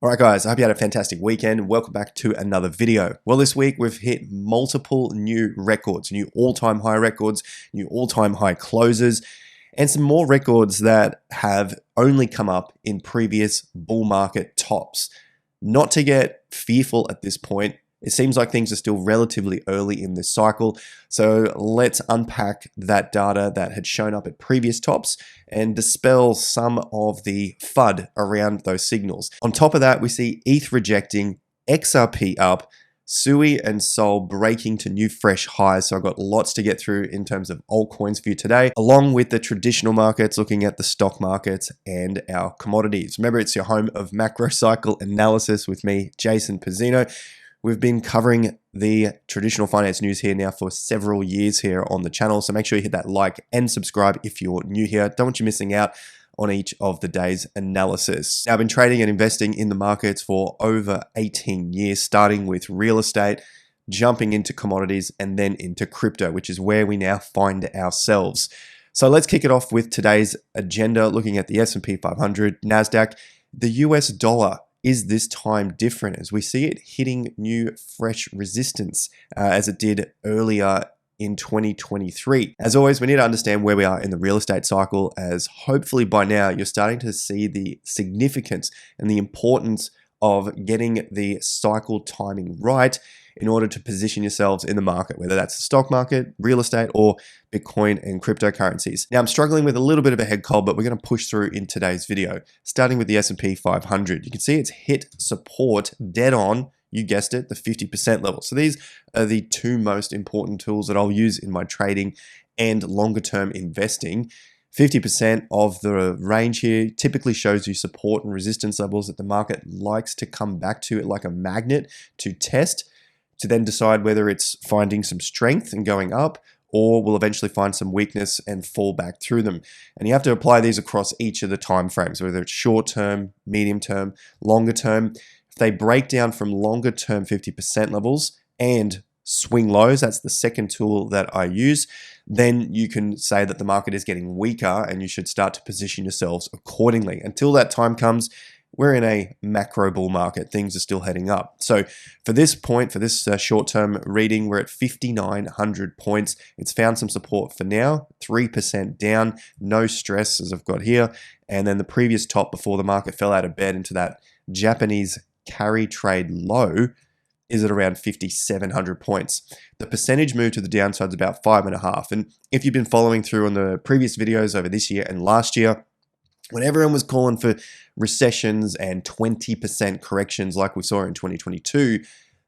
Alright guys, I hope you had a fantastic weekend. Welcome back to another video. Well, this week we've hit multiple new records, new all-time high records, new all-time high closes, and some more records that have only come up in previous bull market tops. Not to get fearful at this point, it seems like things are still relatively early in this cycle, so let's unpack that data that had shown up at previous tops and dispel some of the FUD around those signals. On top of that, we see ETH rejecting, XRP up, SUI and SOL breaking to new fresh highs, so I've got lots to get through in terms of altcoins for you today, along with the traditional markets, looking at the stock markets and our commodities. Remember, it's your home of macro cycle analysis with me, Jason Pizzino. We've been covering the traditional finance news here now for several years here on the channel, so make sure you hit that like and subscribe if you're new here. Don't want you missing out on each of the day's analysis. Now, I've been trading and investing in the markets for over 18 years, starting with real estate, jumping into commodities, and then into crypto, which is where we now find ourselves. So let's kick it off with today's agenda, looking at the S&P 500, NASDAQ, the US dollar. Is this time different as we see it hitting new fresh resistance as it did earlier in 2023? As always, we need to understand where we are in the real estate cycle, as hopefully by now you're starting to see the significance and the importance of getting the cycle timing right in order to position yourselves in the market, whether that's the stock market, real estate, or Bitcoin and cryptocurrencies. Now, I'm struggling with a little bit of a head cold, but we're going to push through in today's video, starting with the S&P 500. You can see it's hit support dead on, you guessed it, the 50% level. So these are the two most important tools that I'll use in my trading and longer term investing. 50% of the range here typically shows you support and resistance levels that the market likes to come back to, like a magnet, to test, to then decide whether it's finding some strength and going up, or will eventually find some weakness and fall back through them. And you have to apply these across each of the time frames, whether it's short term, medium term, longer term. If they break down from longer term 50% levels and swing lows, that's the second tool that I use, then you can say that the market is getting weaker and you should start to position yourselves accordingly. Until that time comes, we're in a macro bull market. Things are still heading up. So for this point, for this short-term reading, we're at 5,900 points. It's found some support for now, 3% down, no stress as I've got here. And then the previous top before the market fell out of bed into that Japanese carry trade low is at around 5,700 points. The percentage move to the downside is about 5.5. And if you've been following through on the previous videos over this year and last year, when everyone was calling for recessions and 20% corrections like we saw in 2022,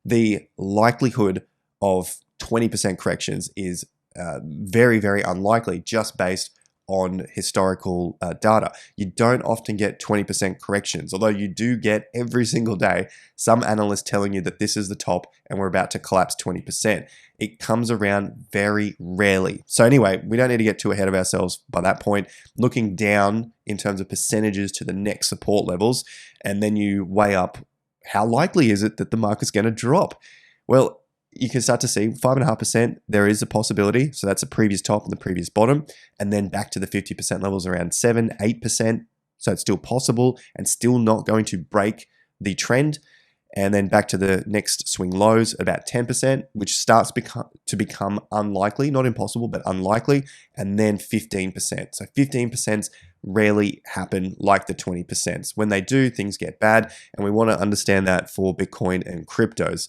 the likelihood of 20% corrections is very, very unlikely just based on historical data. You don't often get 20% corrections, although you do get every single day some analysts telling you that this is the top and we're about to collapse 20%. It comes around very rarely. So anyway, we don't need to get too ahead of ourselves by that point. Looking down in terms of percentages to the next support levels, and then you weigh up how likely is it that the market's going to drop? Well, you can start to see 5.5%, there is a possibility. So that's the previous top and the previous bottom. And then back to the 50% levels around 7, 8%. So it's still possible and still not going to break the trend. And then back to the next swing lows, about 10%, which starts to become unlikely, not impossible, but unlikely. And then 15%. So 15% rarely happen like the 20%. When they do, things get bad. And we want to understand that for Bitcoin and cryptos.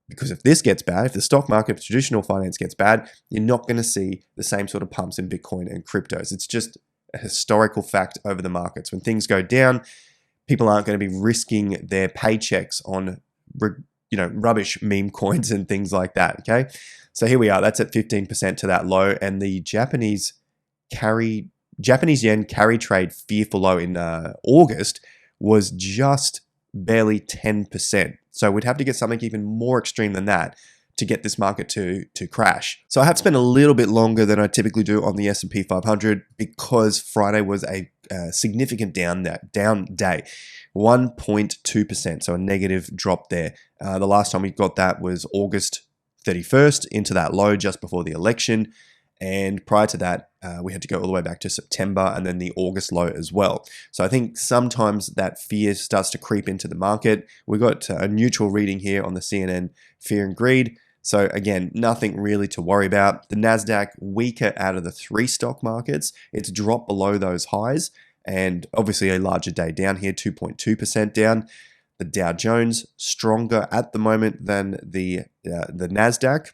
Because if this gets bad, if the stock market, traditional finance gets bad, you're not going to see the same sort of pumps in Bitcoin and cryptos. It's just a historical fact over the markets. When things go down, people aren't going to be risking their paychecks on, rubbish meme coins and things like that. Okay, so here we are. That's at 15% to that low, and the Japanese yen carry trade fearful low in August was just barely 10%. So we'd have to get something even more extreme than that to get this market to crash. So I have spent a little bit longer than I typically do on the S&P 500 because Friday was a significant down day, 1.2%, so a negative drop there. The last time we got that was August 31st into that low just before the election. And prior to that, we had to go all the way back to September and then the August low as well. So I think sometimes that fear starts to creep into the market. We got a neutral reading here on the CNN fear and greed. So again, nothing really to worry about. The NASDAQ weaker out of the 3 stock markets. It's dropped below those highs and obviously a larger day down here, 2.2% down. The Dow Jones stronger at the moment than the NASDAQ.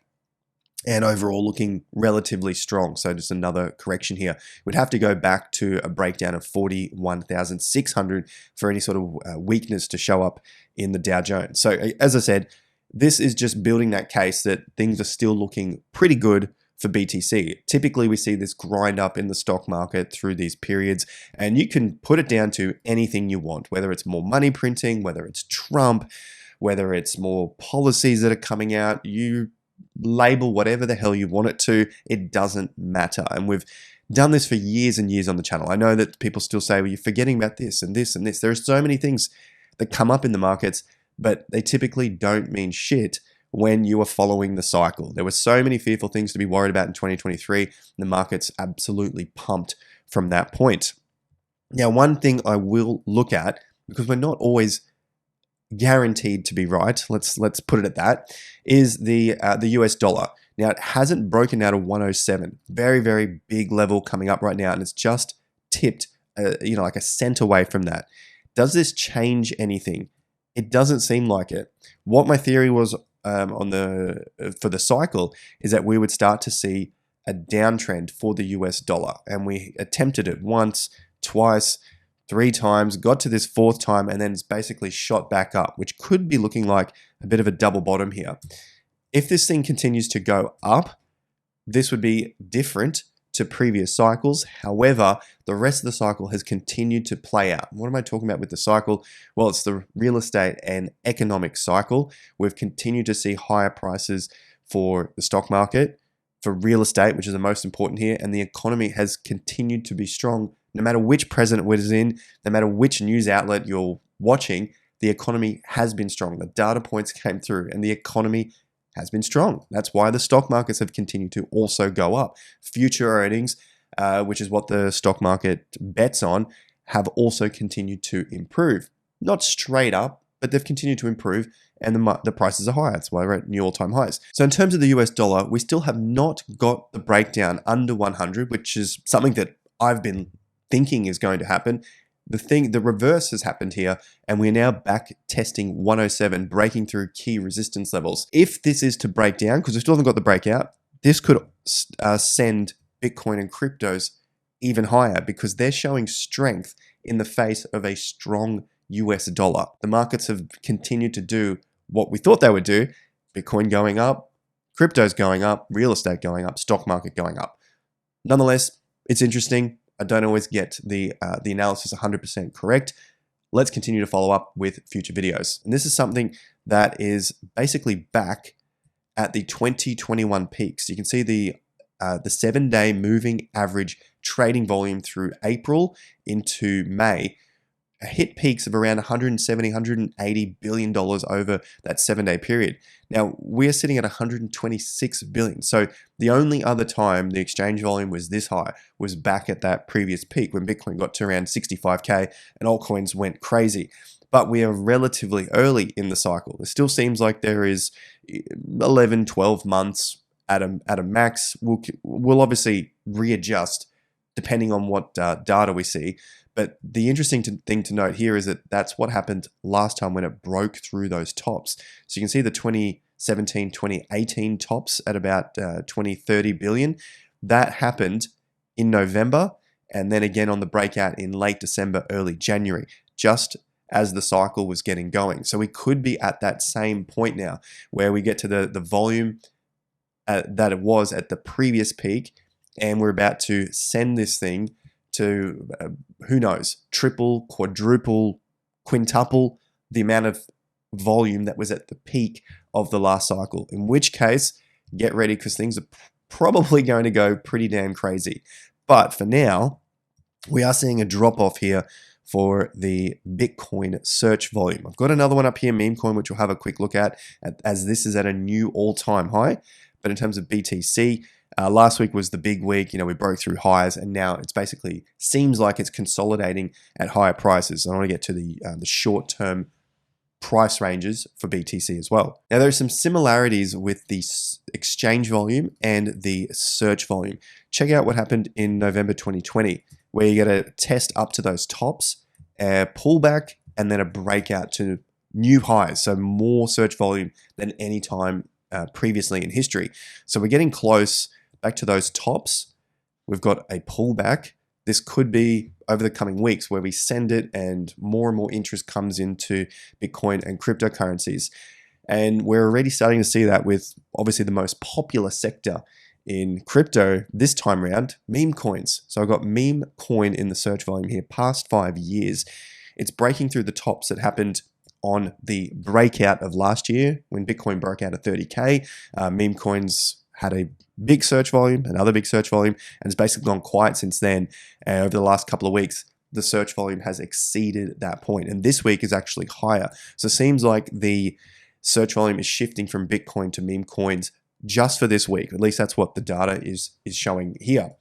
And overall looking relatively strong. So just another correction here. We'd have to go back to a breakdown of 41,600 for any sort of weakness to show up in the Dow Jones. So as I said, this is just building that case that things are still looking pretty good for BTC. Typically, we see this grind up in the stock market through these periods, and you can put it down to anything you want, whether it's more money printing, whether it's Trump, whether it's more policies that are coming out. You label whatever the hell you want it to, it doesn't matter. And we've done this for years and years on the channel. I know that people still say, well, you're forgetting about this and this and this. There are so many things that come up in the markets, but they typically don't mean shit when you are following the cycle. There were so many fearful things to be worried about in 2023. The market's absolutely pumped from that point. Now, one thing I will look at, because we're not always guaranteed to be right, let's put it at that, is the US dollar. Now, it hasn't broken out of 107. Very, very big level coming up right now, and it's just tipped, like a cent away from that. Does this change anything? It doesn't seem like it. What my theory was for the cycle is that we would start to see a downtrend for the US dollar, and we attempted it once, twice, 3 times, got to this 4th time, and then it's basically shot back up, which could be looking like a bit of a double bottom here. If this thing continues to go up, this would be different to previous cycles. However, the rest of the cycle has continued to play out. What am I talking about with the cycle? Well, it's the real estate and economic cycle. We've continued to see higher prices for the stock market, for real estate, which is the most important here, and the economy has continued to be strong. No matter which president was in, no matter which news outlet you're watching, the economy has been strong. The data points came through and the economy has been strong. That's why the stock markets have continued to also go up. Future earnings, which is what the stock market bets on, have also continued to improve. Not straight up, but they've continued to improve, and the prices are higher. That's why we're at new all-time highs. So in terms of the US dollar, we still have not got the breakdown under 100, which is something that I've been thinking is going to happen. The reverse has happened here, and we're now back testing 107, breaking through key resistance levels. If this is to break down, because we still haven't got the breakout, this could send Bitcoin and cryptos even higher because they're showing strength in the face of a strong US dollar. The markets have continued to do what we thought they would do: Bitcoin going up, cryptos going up, real estate going up, stock market going up. Nonetheless, it's interesting. I don't always get the analysis 100% correct. Let's continue to follow up with future videos. And this is something that is basically back at the 2021 peaks. You can see the 7-day moving average trading volume through April into May hit peaks of around $170, $180 billion over that 7-day period. Now, we're sitting at $126 billion. So the only other time the exchange volume was this high was back at that previous peak when Bitcoin got to around 65K and altcoins went crazy. But we are relatively early in the cycle. It still seems like there is 11, 12 months at a max. We'll obviously readjust depending on what data we see. But the interesting thing to note here is that that's what happened last time when it broke through those tops. So you can see the 2017, 2018 tops at about 20, 30 billion. That happened in November, and then again on the breakout in late December, early January, just as the cycle was getting going. So we could be at that same point now where we get to the volume that it was at the previous peak, and we're about to send this thing to, who knows, triple, quadruple, quintuple the amount of volume that was at the peak of the last cycle. In which case, get ready because things are probably going to go pretty damn crazy. But for now, we are seeing a drop off here for the Bitcoin search volume. I've got another one up here, meme coin, which we'll have a quick look at as this is at a new all-time high. But in terms of BTC, Last week was the big week. We broke through highs, and now it's basically seems like it's consolidating at higher prices. I want to get to the short-term price ranges for BTC as well. Now, there are some similarities with the exchange volume and the search volume. Check out what happened in November 2020, where you get a test up to those tops, a pullback, and then a breakout to new highs. So more search volume than any time previously in history. So we're getting close back to those tops. We've got a pullback. This could be over the coming weeks where we send it and more interest comes into Bitcoin and cryptocurrencies. And we're already starting to see that with obviously the most popular sector in crypto this time around, meme coins. So I've got meme coin in the search volume here, past 5 years. It's breaking through the tops that happened on the breakout of last year when Bitcoin broke out of 30K. Meme coins had a big search volume, another big search volume, and it's basically gone quiet since then. Over the last couple of weeks, the search volume has exceeded that point, and this week is actually higher. So it seems like the search volume is shifting from Bitcoin to meme coins just for this week. At least that's what the data is showing here.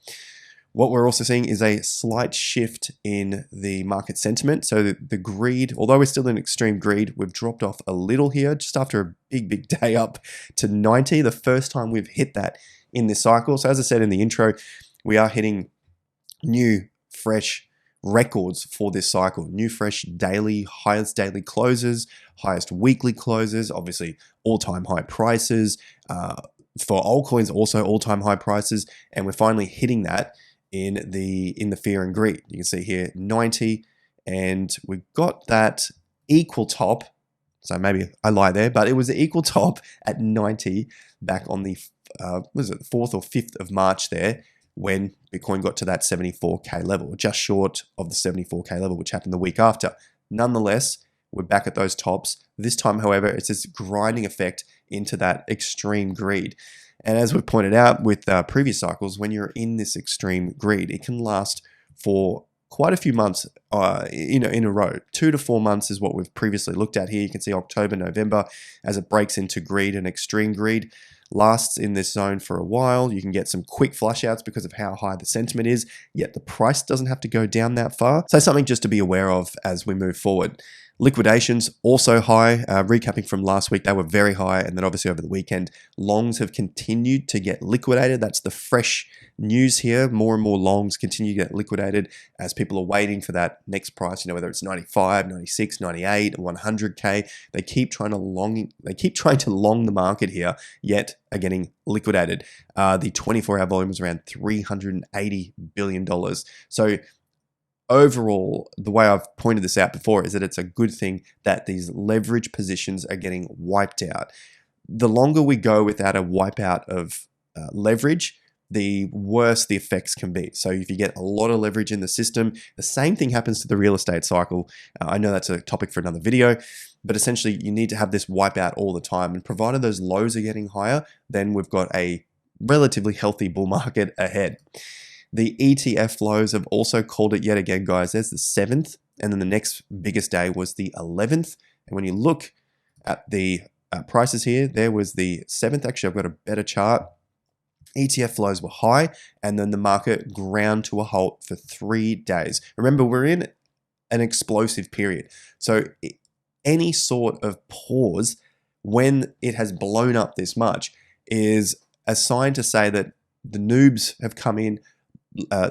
What we're also seeing is a slight shift in the market sentiment. So the greed, although we're still in extreme greed, we've dropped off a little here just after a big day up to 90, the first time we've hit that in this cycle. So as I said in the intro, we are hitting new, fresh records for this cycle. New, fresh daily, highest daily closes, highest weekly closes, obviously all-time high prices. For altcoins, also all-time high prices. And we're finally hitting that in the fear and greed. You can see here 90, and we've got that equal top. So maybe I lie there, but it was the equal top at 90 back on the 4th or 5th of March there, when Bitcoin got to that 74K level, just short of the 74K level, which happened the week after. Nonetheless, we're back at those tops. This time, however, it's this grinding effect into that extreme greed. And as we've pointed out with previous cycles, when you're in this extreme greed, it can last for quite a few months in a row. 2 to 4 months is what we've previously looked at here. You can see October, November, as it breaks into greed and extreme greed, lasts in this zone for a while. You can get some quick flush outs because of how high the sentiment is, yet the price doesn't have to go down that far. So something just to be aware of as we move forward. Liquidations also high. Recapping from last week, they were very high, and then obviously over the weekend, longs have continued to get liquidated. That's the fresh news here. More and more longs continue to get liquidated as people are waiting for that next price. Whether it's 95, 96, 98, 100K, they keep trying to long the market here, yet are getting liquidated. The 24-hour volume is around $380 billion. So overall, the way I've pointed this out before is that it's a good thing that these leverage positions are getting wiped out. The longer we go without a wipeout of leverage, the worse the effects can be. So if you get a lot of leverage in the system, the same thing happens to the real estate cycle. I know that's a topic for another video, but essentially you need to have this wipeout all the time. And provided those lows are getting higher, then we've got a relatively healthy bull market ahead. The ETF flows have also called it yet again, guys. There's the 7th, and then the next biggest day was the 11th. And when you look at the prices here, there was the 7th. Actually, I've got a better chart. ETF flows were high, and then the market ground to a halt for 3 days. Remember, we're in an explosive period. So any sort of pause when it has blown up this much is a sign to say that the noobs have come in,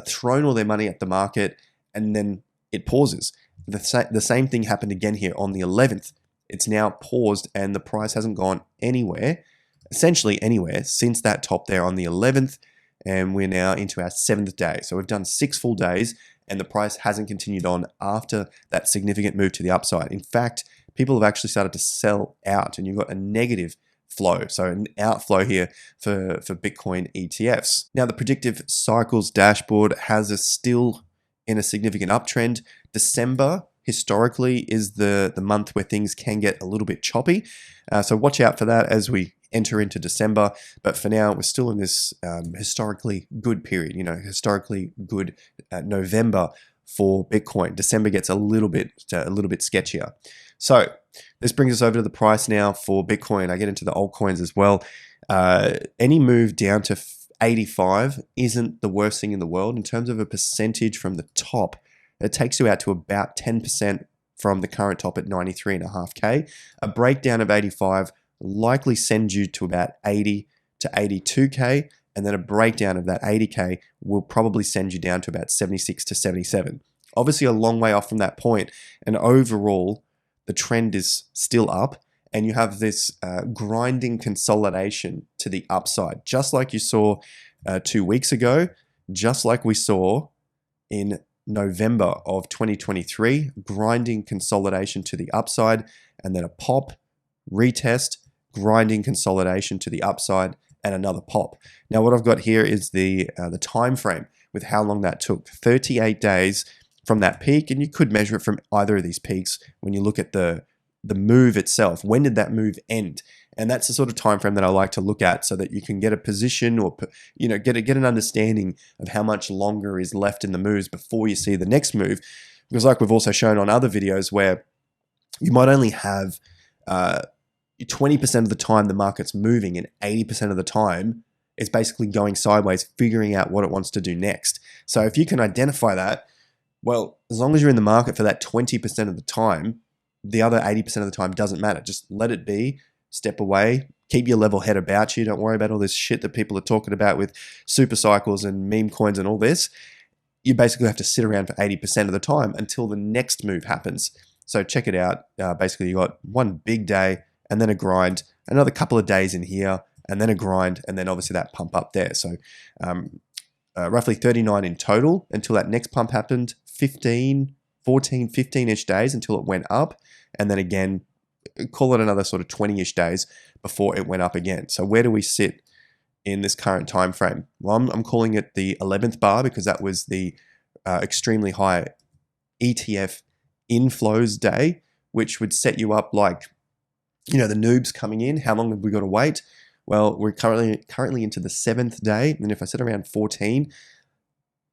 thrown all their money at the market, and then it pauses. The same thing happened again here on the 11th. It's now paused, and the price hasn't gone anywhere, essentially anywhere, since that top there on the 11th, and we're now into our 7th day. So we've done 6 full days, and the price hasn't continued on after that significant move to the upside. In fact, people have actually started to sell out, and you've got a negative flow, so an outflow here for Bitcoin ETFs. Now, the predictive cycles dashboard has us still in a significant uptrend. December historically is the month where things can get a little bit choppy, so watch out for that as we enter into December. But for now, we're still in this historically good period. Historically good November for Bitcoin. December gets a little bit sketchier. So this brings us over to the price now for Bitcoin. I get into the altcoins as well. Any move down to 85 isn't the worst thing in the world. In terms of a percentage from the top, it takes you out to about 10% from the current top at 93.5K. A breakdown of 85 likely sends you to about 80 to 82K, and then a breakdown of that 80K will probably send you down to about 76 to 77. Obviously a long way off from that point, and overall the trend is still up, and you have this grinding consolidation to the upside, just like you saw 2 weeks ago, just like we saw in November of 2023, grinding consolidation to the upside, and then a pop, retest, grinding consolidation to the upside, and another pop. Now what I've got here is the time frame with how long that took. 38 days from that peak, and you could measure it from either of these peaks when you look at the move itself. When did that move end? And that's the sort of time frame that I like to look at, so that you can get a position, or get an understanding of how much longer is left in the moves before you see the next move. Because like we've also shown on other videos, where you might only have 20% of the time the market's moving, and 80% of the time it's basically going sideways, figuring out what it wants to do next. So if you can identify that, well, as long as you're in the market for that 20% of the time, the other 80% of the time doesn't matter. Just let it be, step away, keep your level head about you. Don't worry about all this shit that people are talking about with super cycles and meme coins and all this. You basically have to sit around for 80% of the time until the next move happens. So check it out. Basically, you got one big day and then a grind, another couple of days in here, and then a grind, and then obviously that pump up there. So roughly 39 in total until that next pump happened, 15-ish days until it went up, and then again, call it another sort of 20-ish days before it went up again. So where do we sit in this current time frame? Well, I'm calling it the 11th bar, because that was the extremely high ETF inflows day, which would set you up like, the noobs coming in. How long have we got to wait? Well, we're currently into the 7th day, and if I set around 14,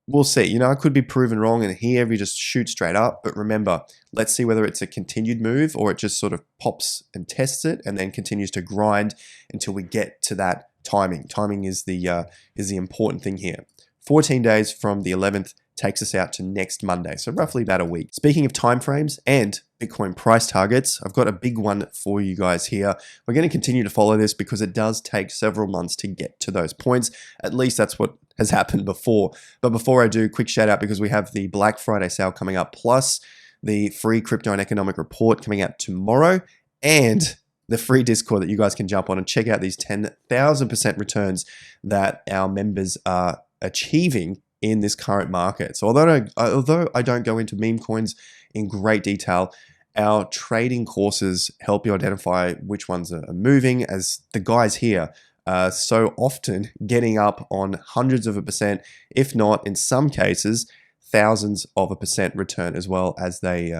we'll see. I could be proven wrong, and here we just shoot straight up. But remember, let's see whether it's a continued move or it just sort of pops and tests it and then continues to grind until we get to that timing. Timing is the important thing here. 14 days from the 11th takes us out to next Monday, so roughly about a week. Speaking of timeframes and Bitcoin price targets, I've got a big one for you guys here. We're going to continue to follow this because it does take several months to get to those points. At least that's what has happened before. But before I do, quick shout out, because we have the Black Friday sale coming up, plus the free crypto and economic report coming out tomorrow, and the free Discord that you guys can jump on and check out these 10,000% returns that our members are achieving in this current market. So although I don't go into meme coins in great detail, our trading courses help you identify which ones are moving, as the guys here are so often getting up on hundreds of a percent, if not in some cases thousands of a percent return, as well as they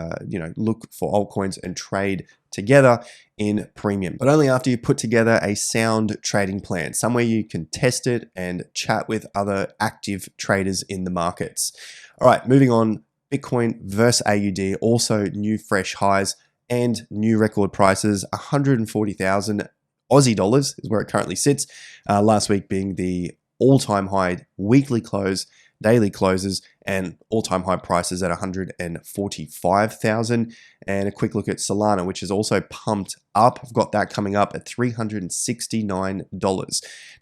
look for altcoins and trade together in premium. But only after you put together a sound trading plan, somewhere you can test it and chat with other active traders in the markets. All right, moving on. Bitcoin versus AUD, also new fresh highs and new record prices. 140,000 Aussie dollars is where it currently sits. Last week being the all-time high weekly close, daily closes, and all-time high prices at 145,000. And a quick look at Solana, which is also pumped up. I've got that coming up at $369. Now,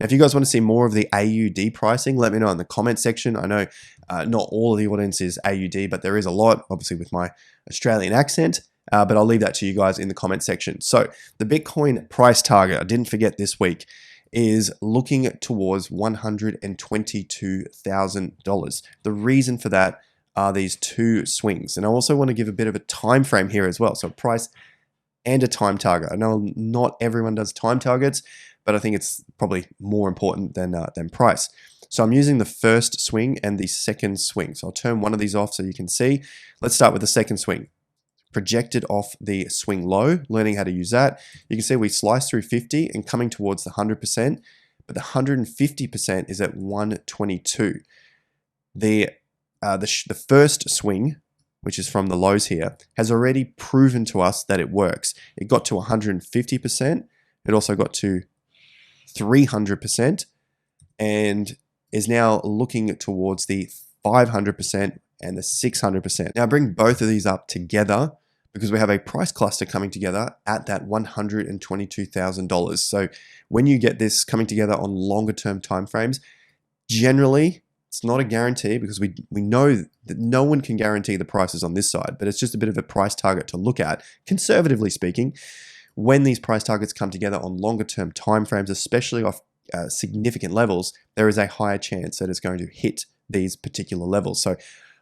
if you guys want to see more of the AUD pricing, let me know in the comment section. I know not all of the audience is AUD, but there is a lot, obviously with my Australian accent. But I'll leave that to you guys in the comment section. So the Bitcoin price target, I didn't forget this week, is looking towards $122,000. The reason for that are these two swings. And I also want to give a bit of a time frame here as well. So price and a time target. I know not everyone does time targets, but I think it's probably more important than price. So I'm using the first swing and the second swing. So I'll turn one of these off so you can see. Let's start with the second swing. Projected off the swing low, learning how to use that. You can see we sliced through 50 and coming towards the 100%, but the 150% is at 122. The first swing, which is from the lows here, has already proven to us that it works. It got to 150%. It also got to 300%. and is now looking towards the 500% and the 600%. Now bring both of these up together because we have a price cluster coming together at that $122,000. So when you get this coming together on longer term timeframes, generally it's not a guarantee because we know that no one can guarantee the prices on this side, but it's just a bit of a price target to look at, conservatively speaking. When these price targets come together on longer term timeframes, especially off significant levels, there is a higher chance that it's going to hit these particular levels. So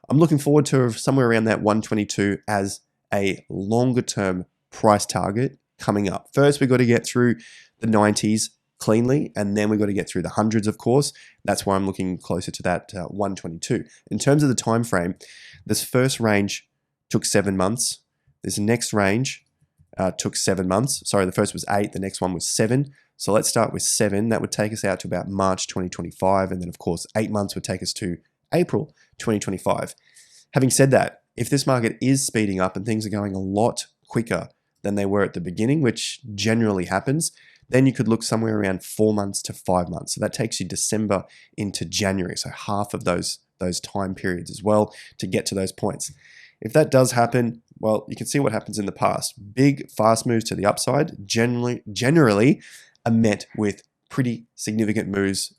I'm looking forward to somewhere around that 122 as a longer term price target coming up. First, we've got to get through the 90s cleanly, and then we've got to get through the hundreds, of course. That's why I'm looking closer to that 122. In terms of the time frame, this first range took 7 months. This next range took 7 months. Sorry, the first was 8, the next one was 7. So let's start with 7. That would take us out to about March 2025. And then, of course, 8 months would take us to April 2025. Having said that, if this market is speeding up and things are going a lot quicker than they were at the beginning, which generally happens, then you could look somewhere around 4 months to 5 months. So that takes you December into January. So half of those time periods as well to get to those points. If that does happen, well, you can see what happens in the past. Big, fast moves to the upside generally are met with pretty significant moves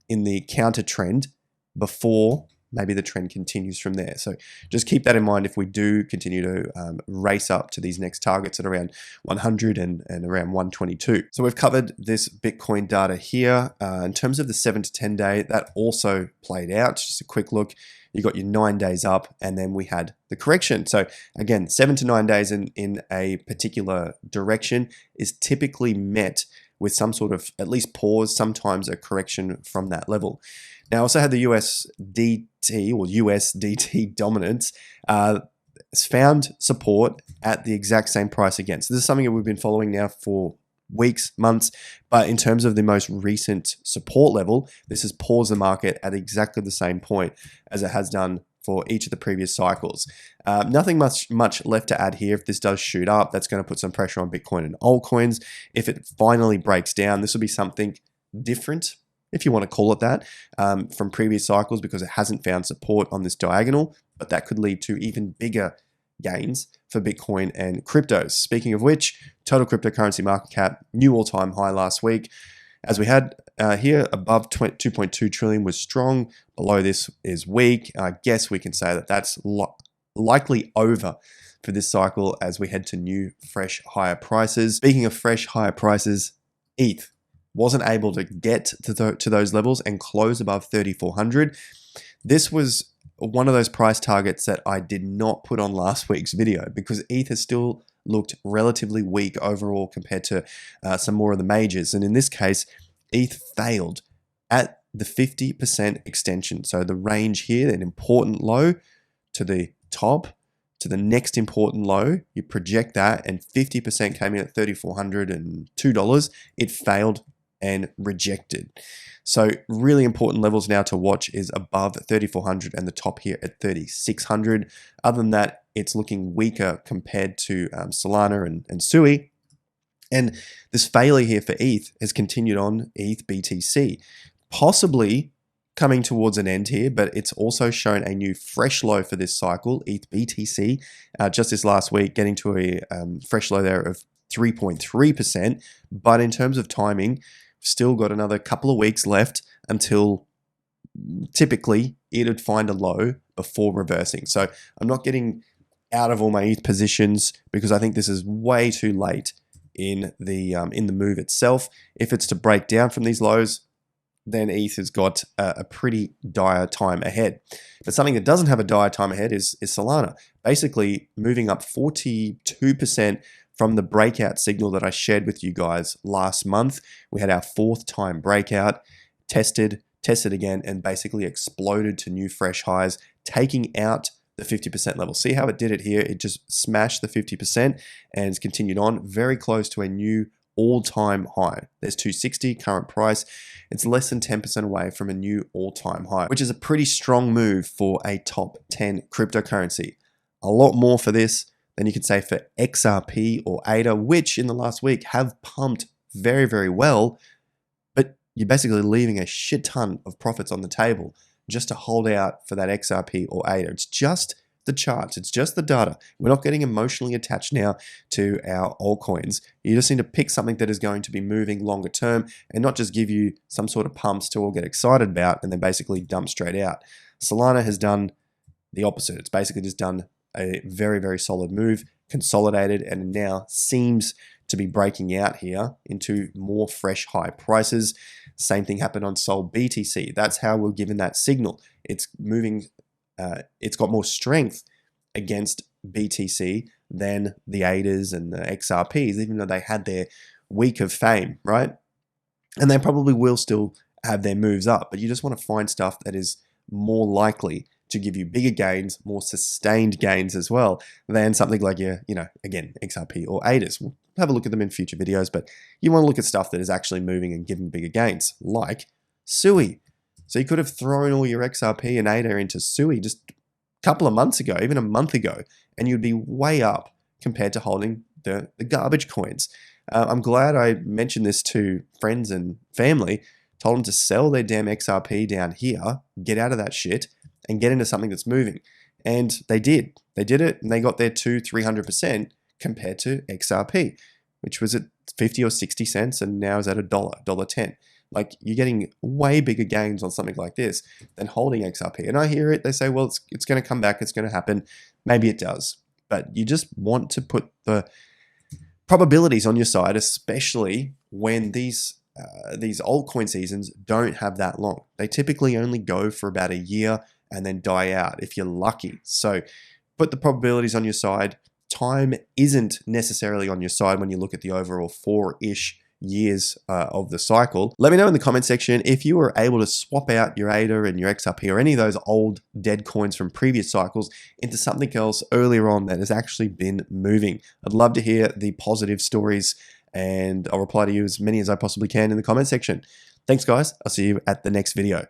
in the counter trend before maybe the trend continues from there. So just keep that in mind if we do continue to race up to these next targets at around 100 and around 122. So we've covered this Bitcoin data here. In terms of the 7 to 10 day, that also played out. Just a quick look. You got your 9 days up, and then we had the correction. So again, 7 to 9 days in a particular direction is typically met with some sort of at least pause, sometimes a correction from that level. Now, I also had the USDT or USDT dominance. It's found support at the exact same price again. So this is something that we've been following now for weeks, months, but in terms of the most recent support level, this has paused the market at exactly the same point as it has done for each of the previous cycles. Nothing much left to add here. If this does shoot up, that's going to put some pressure on Bitcoin and altcoins. If it finally breaks down, this will be something different, if you want to call it that, from previous cycles because it hasn't found support on this diagonal, but that could lead to even bigger gains for Bitcoin and cryptos. Speaking of which, total cryptocurrency market cap, new all-time high last week. As we had here, above 2.2 trillion was strong. Below this is weak. I guess we can say that that's likely over for this cycle as we head to new, fresh, higher prices. Speaking of fresh, higher prices, ETH wasn't able to get to those levels and close above 3,400. This was one of those price targets that I did not put on last week's video because ETH has still looked relatively weak overall compared to some more of the majors. And in this case, ETH failed at the 50% extension. So the range here, an important low to the top, to the next important low, you project that, and 50% came in at $3,402. It failed and rejected. So really important levels now to watch is above 3,400 and the top here at 3,600. Other than that, it's looking weaker compared to Solana and Sui. And this failure here for ETH has continued on ETH BTC, possibly coming towards an end here, but it's also shown a new fresh low for this cycle, ETH BTC, just this last week, getting to a fresh low there of 3.3%. But in terms of timing, still got another couple of weeks left until typically it would find a low before reversing. So I'm not getting out of all my ETH positions because I think this is way too late in the move itself. If it's to break down from these lows, then ETH has got a pretty dire time ahead. But something that doesn't have a dire time ahead is Solana. Basically moving up 42% from the breakout signal that I shared with you guys last month. We had our 4th time breakout, tested again, and basically exploded to new fresh highs, taking out the 50% level. See how it did it here? It just smashed the 50% and it's continued on very close to a new all-time high. There's 260 current price. It's less than 10% away from a new all-time high, which is a pretty strong move for a top 10 cryptocurrency. A lot more for this than you could say for XRP or ADA, which in the last week have pumped very, very well. But you're basically leaving a shit ton of profits on the table just to hold out for that XRP or ADA. It's just the charts. It's just the data. We're not getting emotionally attached now to our altcoins. You just need to pick something that is going to be moving longer term and not just give you some sort of pumps to all get excited about and then basically dump straight out. Solana has done the opposite. It's basically just done a very, very solid move, consolidated, and now seems to be breaking out here into more fresh high prices. Same thing happened on Sol BTC. That's how we're given that signal. It's moving, it's got more strength against BTC than the ADAs and the XRPs, even though they had their week of fame, right? And they probably will still have their moves up, but you just want to find stuff that is more likely to give you bigger gains, more sustained gains as well, than something like your, again, XRP or ADAs. We'll have a look at them in future videos, but you want to look at stuff that is actually moving and giving bigger gains, like SUI. So you could have thrown all your XRP and ADA into SUI just a couple of months ago, even a month ago, and you'd be way up compared to holding the garbage coins. I'm glad I mentioned this to friends and family, told them to sell their damn XRP down here, get out of that shit, and get into something that's moving. And they did. They did it, and they got their 200-300% compared to XRP, which was at 50 or 60 cents and now is at $1.10. Like, you're getting way bigger gains on something like this than holding XRP. And I hear it, they say, well, it's going to come back, it's going to happen. Maybe it does. But you just want to put the probabilities on your side, especially when these altcoin seasons don't have that long. They typically only go for about a year and then die out if you're lucky. So put the probabilities on your side. Time isn't necessarily on your side when you look at the overall 4-ish years of the cycle. Let me know in the comment section if you were able to swap out your ADA and your XRP or any of those old dead coins from previous cycles into something else earlier on that has actually been moving. I'd love to hear the positive stories, and I'll reply to you as many as I possibly can in the comment section. Thanks, guys. I'll see you at the next video.